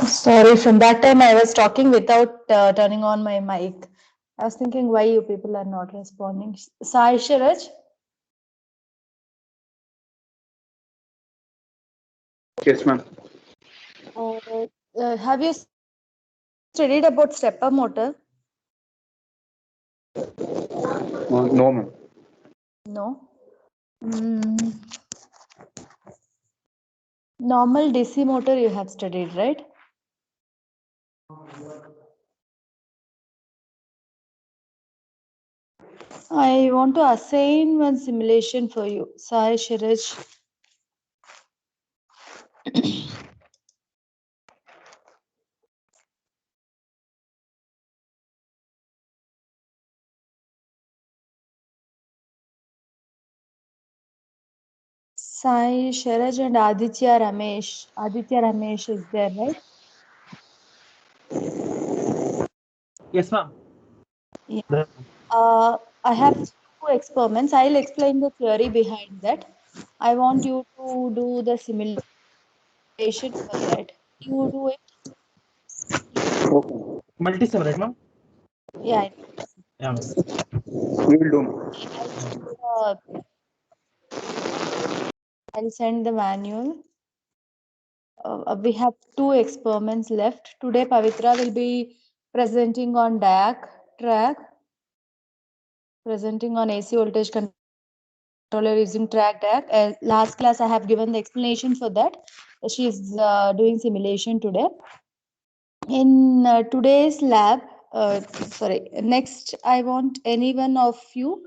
Sorry, from that time I was talking without turning on my mic. I was thinking why you people are not responding. Sai Shiraj? Yes, ma'am. Have you studied about stepper motor? No, ma'am. No. Mm, normal DC motor you have studied, right? I want to assign one simulation for you. Sai Shiraj. Sai Sharaj and Aditya Ramesh. Aditya Ramesh is there, right? Yes, ma'am. Yeah. I have two experiments. I'll explain the theory behind that. I want you to do the simulation for that. You do it. Okay. Multi-sim, right, ma'am? Yeah. Yeah, ma'am. We will do, ma'am. I'll send the manual. We have two experiments left. Today, Pavitra will be presenting on DAC track, presenting on AC voltage controller using track DAC. Last class, I have given the explanation for that. She is doing simulation today. In today's lab, next, I want any one of you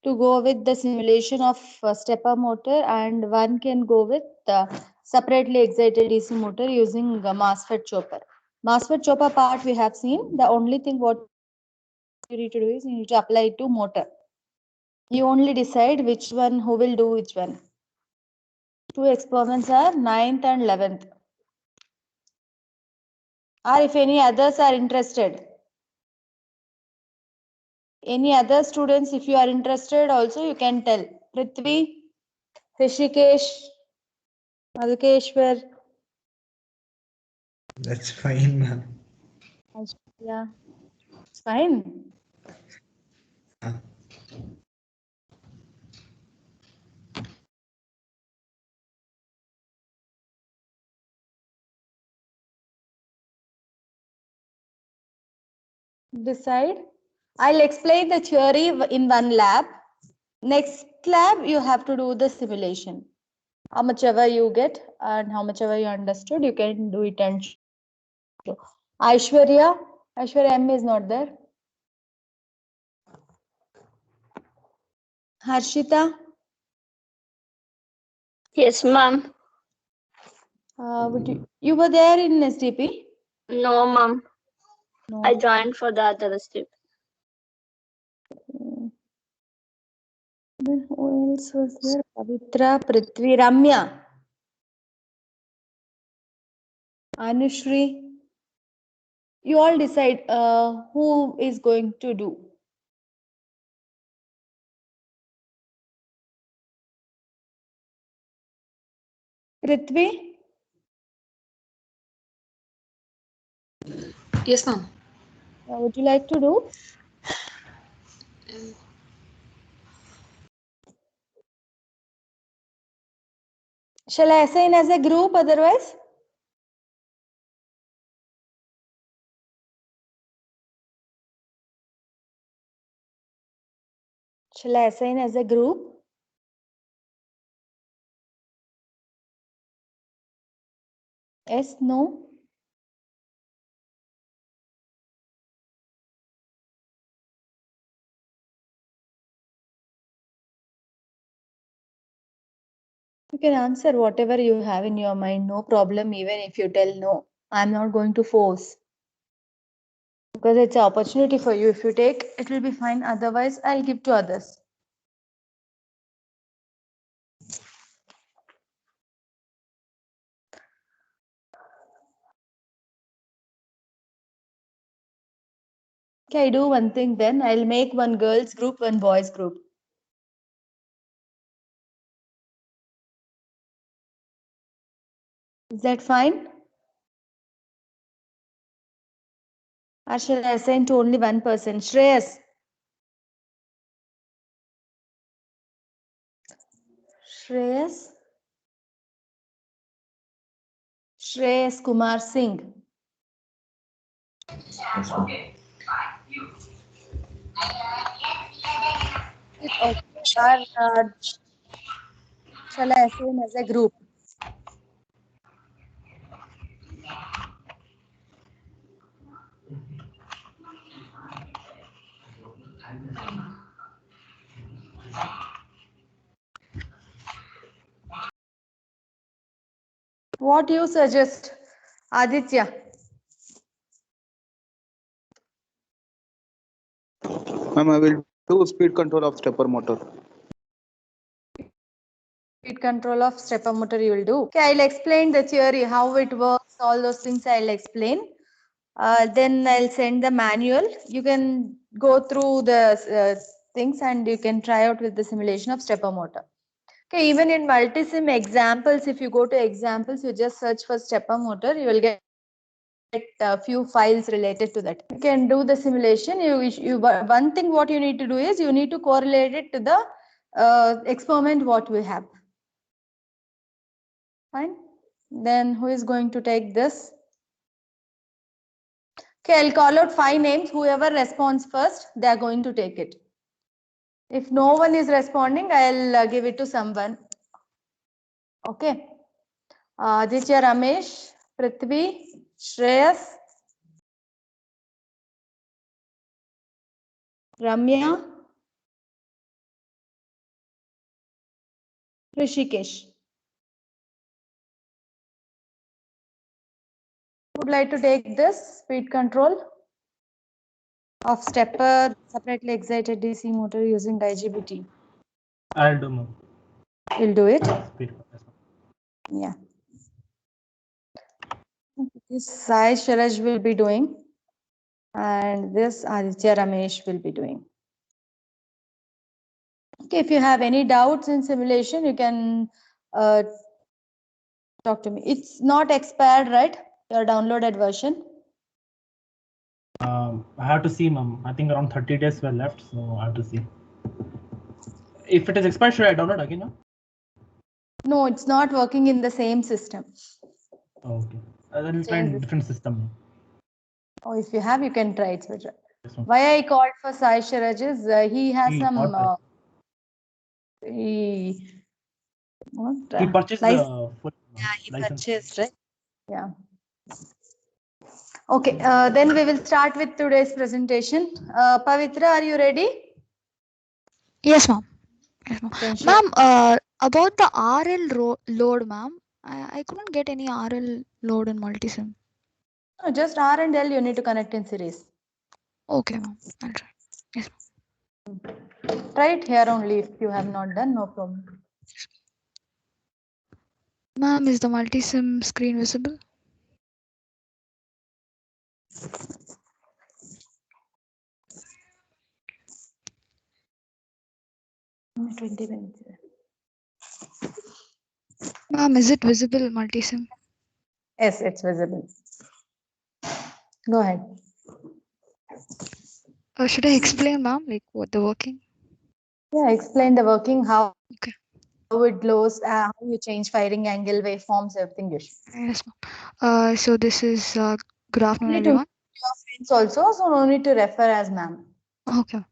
to go with the simulation of stepper motor, and one can go with separately excited DC motor using MOSFET chopper. MOSFET chopper part we have seen. The only thing what you need to do is you need to apply it to motor. You only decide which one, who will do which one. Two experiments are 9th and 11th. Or if any others are interested. Any other students, if you are interested also, you can tell. Prithvi, Rishikesh, Madhukeshwar. That's fine, ma'am. Yeah, it's fine. Decide. I'll explain the theory in one lab. Next lab, you have to do the simulation. How much ever you get and how much ever you understood, you can do it and show. Aishwarya, Aishwarya M is not there. Harshita, Yes, ma'am. you were there in SDP? No, ma'am. No. I joined for the other step. Then who else was there? Pavitra, Prithvi, Ramya, Anushri. You all decide who is going to do. Prithvi? Yes, ma'am. Would you like to do? Shall I assign as a group otherwise? Shall I assign as a group? Yes, no? You can answer whatever you have in your mind, no problem, even if you tell no. I'm not going to force. Because it's an opportunity for you. If you take, it will be fine. Otherwise, I'll give to others. Okay, I do one thing then. I'll make one girls group, one boys group. Is that fine? Or shall I assign to only one person? Shreyas. Shreyas. Shreyas Kumar Singh. Or, shall I assign as a group? What you suggest, Aditya? Ma'am, I will do speed control of stepper motor. Speed control of stepper motor you will do. Okay, I'll explain the theory, how it works, all those things I'll explain. Then I'll send the manual. You can go through the things and you can try out with the simulation of stepper motor. Okay, even in multisim examples, if you go to examples, you just search for stepper motor, you will get a few files related to that. You can do the simulation. One thing what you need to do is you need to correlate it to the experiment what we have. Fine. Then who is going to take this? Okay, I'll call out 5 names. Whoever responds first, they are going to take it. If no one is responding, I'll give it to someone. Okay. Aditya, Ramesh, Prithvi, Shreyas, Ramya, Rishikesh. Would like to take this speed control of stepper separately excited DC motor using IGBT? I'll do, ma'am. You'll do it? Speed. Yes, ma'am. Yeah. This Sai Sharaj will be doing, and this Aditya Ramesh will be doing. Okay, if you have any doubts in simulation, you can talk to me. It's not expired, right? Your downloaded version. I have to see, ma'am. I think around 30 days were left, so I have to see. If it is expired, should I download again, ma'am? No, it's not working in the same system. Okay. Then we'll try a different system. Oh, if you have, you can try it. Yes, ma'am. Why I called for Sai Sharaj is he has some he purchased the full he license. purchased, right? Yeah. Okay, then we will start with today's presentation. Pavitra, are you ready? Yes, ma'am. Yes, ma'am. Can show- Ma'am, about the RL load, ma'am, I couldn't get any RL load in multisim. No, just R and L you need to connect in series. Okay, ma'am. I'll try. Yes, ma'am. Try it here only if you have not done, no problem. Ma'am, is the multisim screen visible? Only 20 minutes. Ma'am, is it visible multisim? Yes, it's visible. Go ahead. Should I explain, ma'am, like what the working? Yeah, explain the working, how Okay. how it glows, how you change firing angle, waveforms, everything you should. Yes, ma'am. So this is good afternoon, Need to everyone. your friends also, so no need to refer as ma'am. Okay.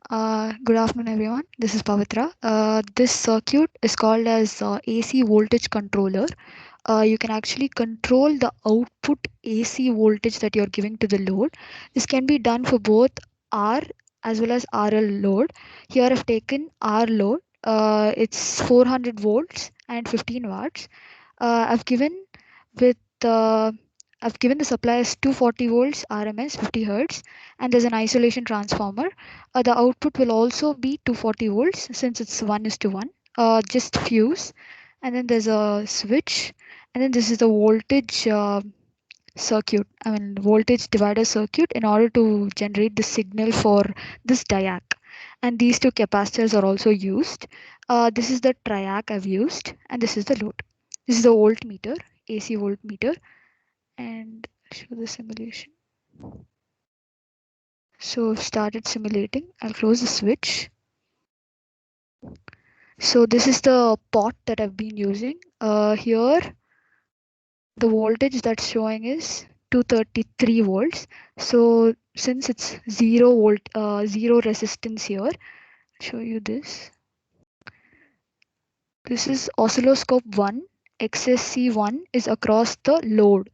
Good afternoon, everyone. This is Pavitra. This circuit is called as AC voltage controller. You can actually control the output AC voltage that you're giving to the load. This can be done for both R as well as RL load. Here I've taken R load. It's 400 volts and 15 watts. I've given with I've given the supply as 240 volts RMS 50 Hertz, and there's an isolation transformer. The output will also be 240 volts since it's 1:1. Just fuse, and then there's a switch, and then this is the voltage circuit. I mean voltage divider circuit in order to generate the signal for this diac. And these two capacitors are also used. This is the triac I've used, and this is the load. This is the voltmeter, AC voltmeter, and I'll show the simulation. So started simulating. I'll close the switch. So this is the pot that I've been using. Here the voltage that's showing is 233 volts. So since it's 0 volt, 0 resistance here, I'll show you this. This is oscilloscope 1. XSC1 is across the load,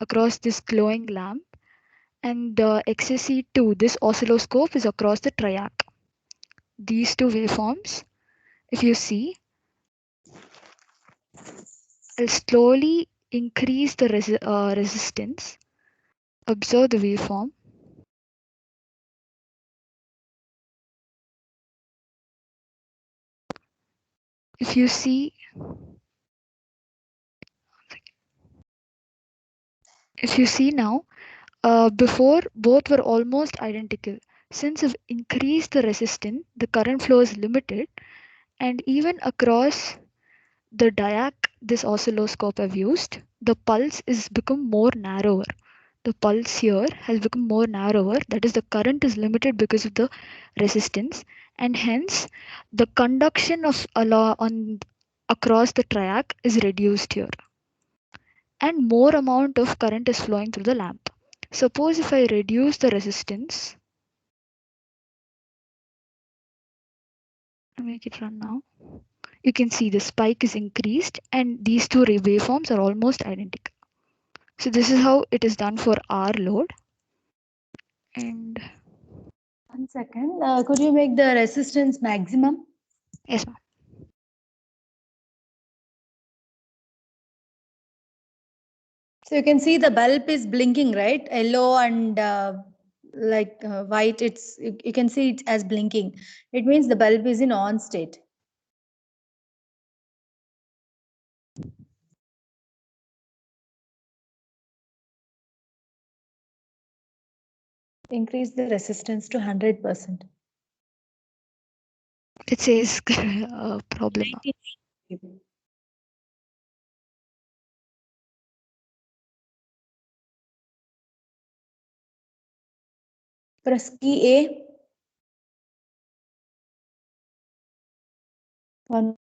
across this glowing lamp, and XSC2, this oscilloscope, is across the triac. These two waveforms, if you see, I'll slowly increase the resistance. Observe the waveform. If you see, now, before both were almost identical. Since I've increased the resistance, the current flow is limited, and even across the diac, this oscilloscope I've used, the pulse is become more narrower. The pulse here has become more narrower. That is, the current is limited because of the resistance, and hence the conduction of across the triac is reduced here, and more amount of current is flowing through the lamp. Suppose if I reduce the resistance, I'll make it run now. You can see the spike is increased, and these two waveforms are almost identical. So this is how it is done for our load. And 1 second. Could you make the resistance maximum? yes, ma'am. So you can see the bulb is blinking, right? Yellow and white. You can see it as blinking. It means the bulb is in on state. Increase the resistance to 100%. It says problem. Press key A. One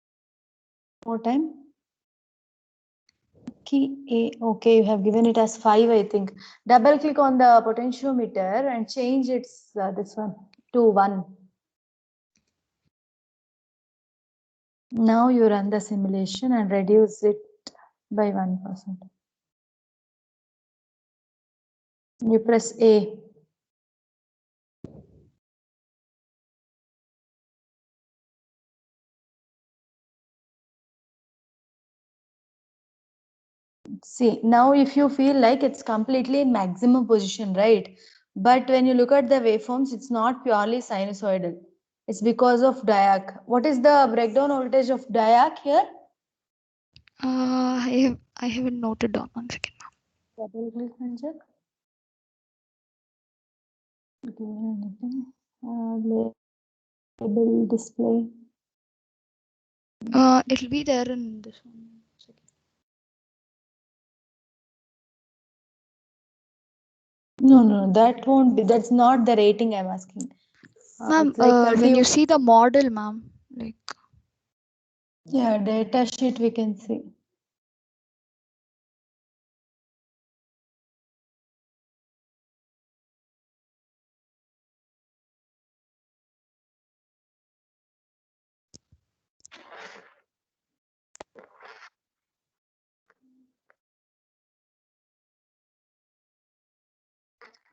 more time. Key A. Okay, you have given it as 5, I think. Double click on the potentiometer and change its this one to 1. Now you run the simulation and reduce it by 1%. You press A. See, now if you feel like it's completely in maximum position, right? But when you look at the waveforms, it's not purely sinusoidal. It's because of diac. What is the breakdown voltage of diac here? I haven't noted down. 1 second. Double click and check. Okay, anything? Label display. It'll be there in this one. No, that won't be. That's not the rating I'm asking. Ma'am, It's like when 30. you see the model, ma'am, like Yeah, data sheet we can see.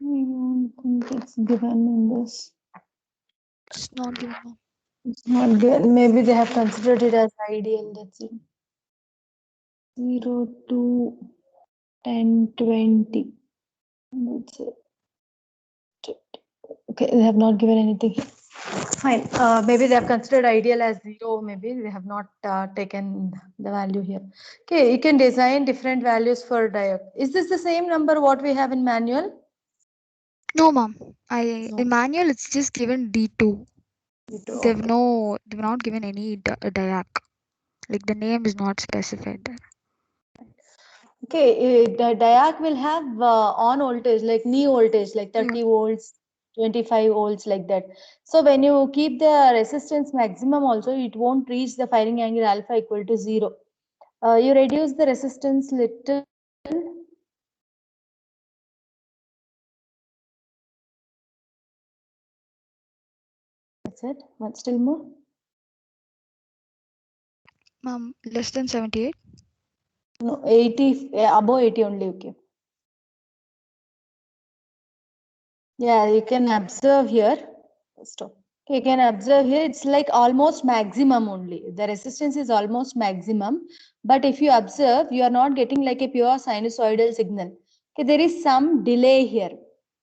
I don't think it's given in this. it's not given, ma'am. It's not given. Maybe they have considered it as ideal. That's it. 0 to 10, 20. That's it. Okay, they have not given anything. Fine. Maybe they have considered ideal as 0. Maybe they have not taken the value here. Okay, you can design different values for diode. Is this the same number what we have in manual? No, ma'am. No. In manual it's just given D2. They've not given any diac. Like the name is not specified there. Okay, the diac will have on voltage, like knee voltage, like 30 volts, 25 volts like that. So when you keep the resistance maximum also, it won't reach the firing angle alpha equal to 0. You reduce the resistance little. That's it. One still more. Ma'am, less than 78. No, 80, above 80 only, okay. Yeah, you can observe here. Stop. You can observe here, it's like almost maximum only. The resistance is almost maximum. But if you observe, you are not getting like a pure sinusoidal signal. Okay, there is some delay here.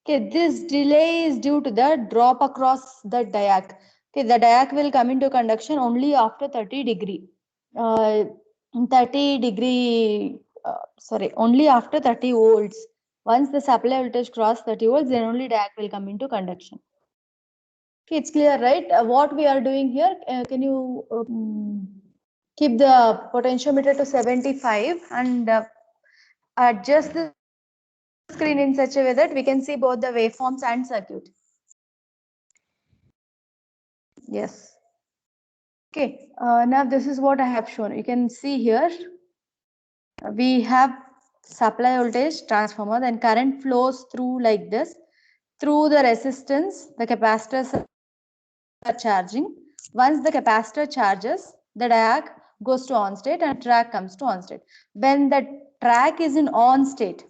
Okay, this delay is due to the drop across the diac. Okay, the diac will come into conduction only after 30 degree. 30 degree, only after 30 volts. Once the supply voltage cross 30 volts, then only DAC will come into conduction. Okay, it's clear, right? What we are doing here, can you keep the potentiometer to 75 and adjust the screen in such a way that we can see both the waveforms and circuit. Yes. Okay, now this is what I have shown. You can see here, we have supply voltage transformer, then current flows through like this. Through the resistance, the capacitors are charging. Once the capacitor charges, the diac goes to on state and track comes to on state. When the track is in on state,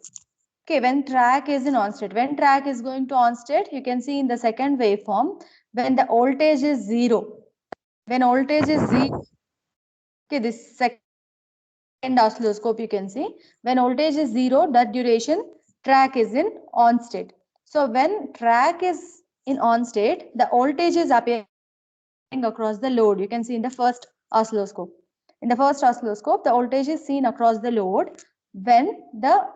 okay, when track is in on state, when track is going to on state, you can see in the second waveform, when the voltage is 0, when voltage is 0, okay, this second oscilloscope you can see, when voltage is 0, that duration track is in on state. So when track is in on state, the voltage is appearing across the load. You can see in the first oscilloscope. In the first oscilloscope, the voltage is seen across the load when the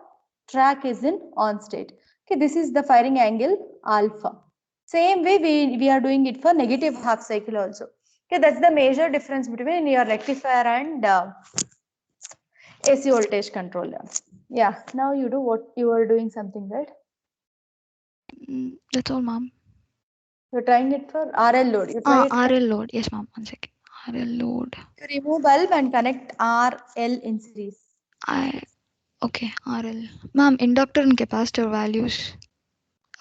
track is in on state. Okay, this is the firing angle alpha. Same way we are doing it for negative half cycle also. Okay, that's the major difference between your rectifier and AC voltage controller. Yeah, now you do what you are doing something, right? That's all, ma'am. You're trying it for RL load. You try it for RL load. Yes, ma'am. 1 second. RL load. remove bulb and connect RL in series. Okay, RL. Ma'am, inductor and capacitor values.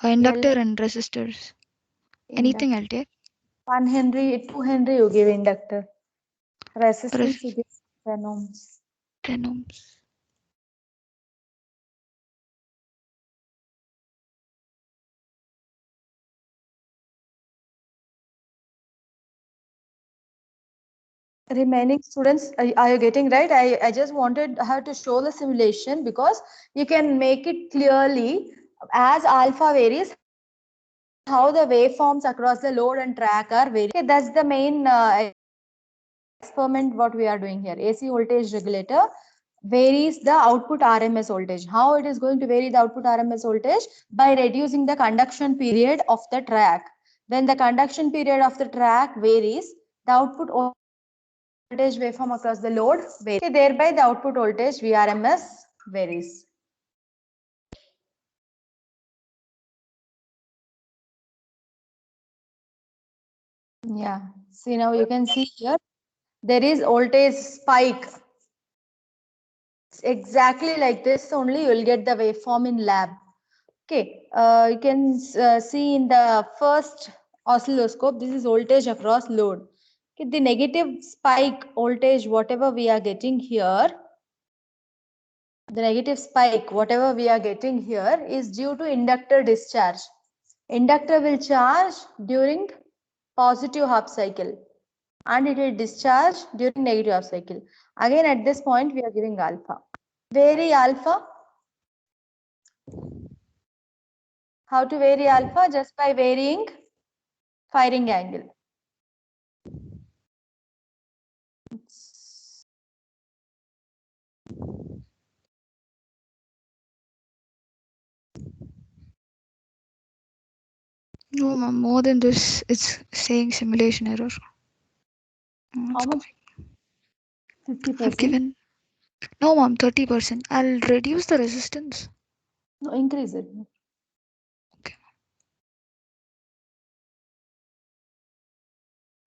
Inductor and resistors. Anything I'll take. 1 Henry, 2 Henry you give inductor. Resistance you give 10 ohms. 10 ohms. Remaining students, are you getting right? I just wanted her to show the simulation because you can make it clearly as alpha varies, how the waveforms across the load and track are varying. Okay, that's the main experiment what we are doing here. AC voltage regulator varies the output RMS voltage. How it is going to vary the output RMS voltage? By reducing the conduction period of the track. When the conduction period of the track varies, the output voltage waveform across the load varies. Okay, thereby the output voltage VRMS varies. Yeah, see now you can see here, there is voltage spike. It's exactly like this only you will get the waveform in lab. Okay, you can see in the first oscilloscope, this is voltage across load. Okay, the negative spike voltage, whatever we are getting here, the negative spike, whatever we are getting here is due to inductor discharge. Inductor will charge during positive half cycle and it will discharge during negative half cycle. Again, at this point, we are giving alpha. Vary alpha. How to vary alpha? Just by varying firing angle. No, ma'am. More than this, it's saying simulation error. How much? 50%? I've given. No, ma'am. 30%. I'll reduce the resistance. No, increase it.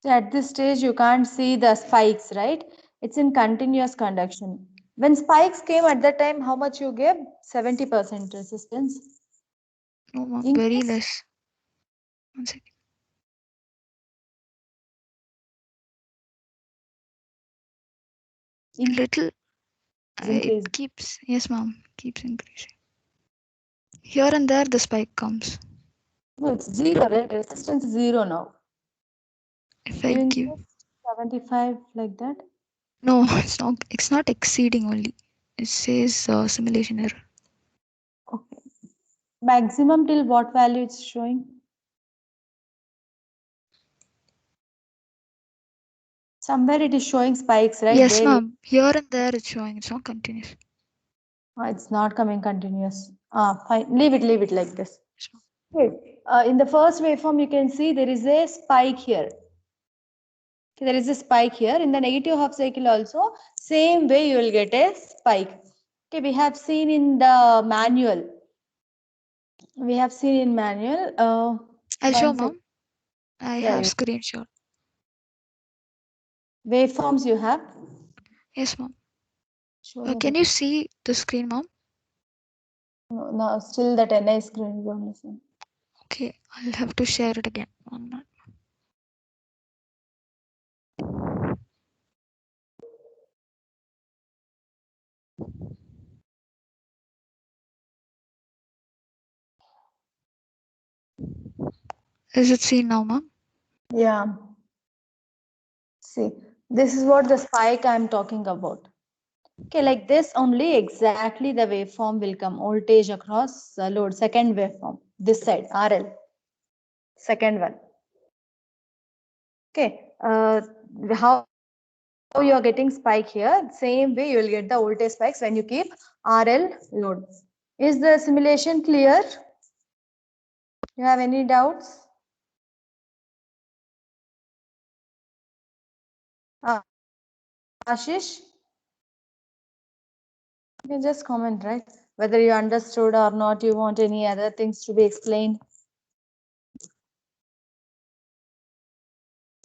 So at this stage, you can't see the spikes, right? It's in continuous conduction. When spikes came at that time, how much you gave? 70% resistance. No, ma'am, In very case- less. One second. in Little. increase. It keeps. Yes, ma'am. Keeps increasing. Here and there, the spike comes. No, it's zero, right? Resistance is zero now. If You I increase give. 75 like that. No, it's not. It's not exceeding only. It says simulation error. Okay. Maximum till what value it's showing? Somewhere it is showing spikes, right? Yes, There ma'am. Here and there, it's showing. It's not continuous. it's not coming continuous. Fine. Leave it like this. Yes, ma'am. Okay. In the first waveform, you can see there is a spike here. Okay, there is a spike here. In the negative half cycle also, same way you will get a spike. Okay, we have seen in the manual. We have seen in manual. I'll show, One sec. ma'am. I Yeah, have you- screenshot. waveforms you have. Yes, ma'am. Show me Can that. you see the screen, ma'am? No, no, still that NI screen is only seen. Okay, I'll have to share it again. 1 minute. Is it seen now, ma'am? Yeah. See, this is what the spike I'm talking about. Okay, like this only exactly the waveform will come. Voltage across load. Second waveform. This side, RL. Second one. Okay. How you are getting spike here? Same way you will get the voltage spikes when you keep RL load. Is the simulation clear? You have any doubts? Ashish? You can just comment, right? Whether you understood or not, you want any other things to be explained.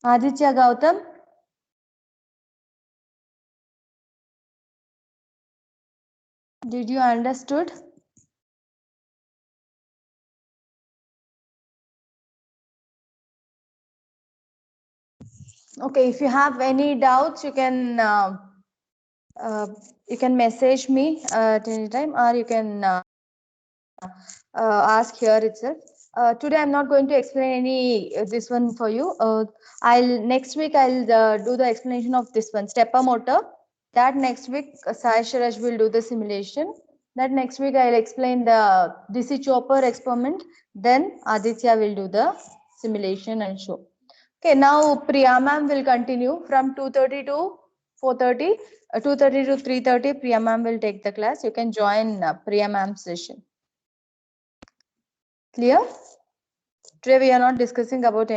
Aditya Gautam? Did you understood? Okay, if you have any doubts, you can message me at any time, or you can ask here itself. Today I'm not going to explain any this one for you. Next week I'll do the explanation of this one, stepper motor. That next week Sai Sharaj will do the simulation. That next week I'll explain the DC chopper experiment. Then Aditya will do the simulation and show. Okay, now Priya ma'am will continue from 2:30 to 4:30. 2:30 to 3:30, Priya ma'am will take the class. You can join Priya ma'am's session. Clear? Today we are not discussing about